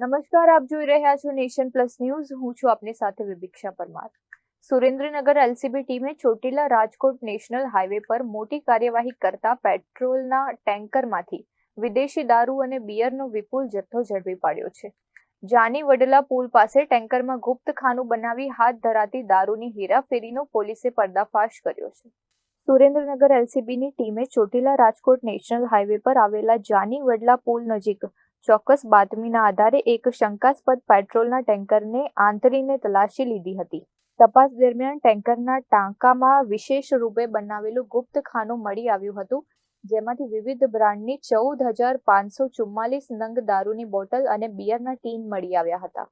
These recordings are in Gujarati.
નમસ્કાર, આપ જોઈ રહ્યા છો નેશન પ્લસ ન્યૂઝ. હું છું આપની સાથે વિભિક્ષા પરમાર. સુરેન્દ્રનગર એલસીબી ટીમે ચોટીલા રાજકોટ નેશનલ હાઈવે પર મોટી કાર્યવાહી કરતા પેટ્રોલના ટેન્કરમાંથી વિદેશી દારૂ અને બિયરનો વિપુલ જથ્થો ઝડપી પાડ્યો છે. જાની વડલા પુલ પાસે ટેન્કરમાં ગુપ્ત ખાનું બનાવી હાથ ધરાતી દારૂની હેરાફેરીનો પોલીસે પર્દાફાશ કર્યો છે. સુરેન્દ્રનગર એલસીબીની ટીમે ચોટીલા રાજકોટ નેશનલ હાઈવે પર આવેલા જાની વડલા પુલ નજીક ચોક્કસ બાતમીના આધારે એક શંકાસ્પદ પેટ્રોલના ટેન્કરને આંતરીને તલાશી લીધી હતી. તપાસ દરમિયાન ટેન્કરના ટાંકામાં વિશેષ રૂપે બનાવેલું ગુપ્ત ખાનું મળી આવ્યું હતું, જેમાંથી વિવિધ બ્રાન્ડની 14,544 નંગ દારૂની બોટલ અને બિયરના ટીન મળી આવ્યા હતા.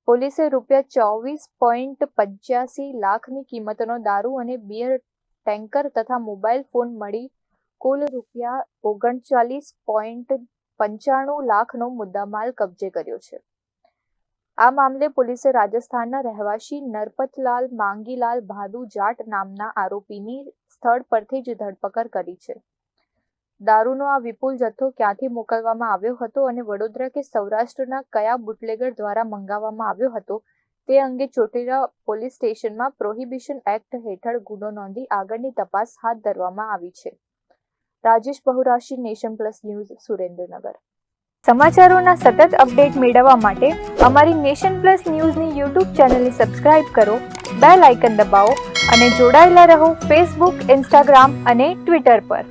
પોલીસે ₹24.85 લાખની કિંમતનો દારૂ અને બિયર ટેન્કર તથા મોબાઈલ ફોન મળી કુલ ₹39.95 લાખનો મુદ્દામાલ કબજે કર્યો છે. આ મામલે પોલીસે રાજસ્થાનના રહેવાસી નરપતલાલ માંગીલાલ ભાદુ જાટ નામના આરોપીની સ્થળ પરથી જ ધરપકડ કરી છે. દારૂનો આ વિપુલ જથ્થો ક્યાંથી મોકલવામાં આવ્યો હતો અને વડોદરા કે સૌરાષ્ટ્રના કયા બુટલેગર દ્વારા મંગાવવામાં આવ્યો હતો તે અંગે ચોટીલા પોલીસ સ્ટેશનમાં પ્રોહિબિશન એક્ટ હેઠળ ગુનો નોંધી આગળની તપાસ હાથ ધરવામાં આવી છે. Rajesh બહુરાશી, nation plus news, Surendranagar. સમાચારોના સતત અપડેટ મેળવવા માટે અમારી નેશન પ્લસ ન્યૂઝની યુટ્યુબ ચેનલને સબસ્ક્રાઇબ કરો, બેલ આઇકન દબાવો અને જોડાયેલા રહો ફેસબુક, ઇન્સ્ટાગ્રામ અને ટ્વિટર પર.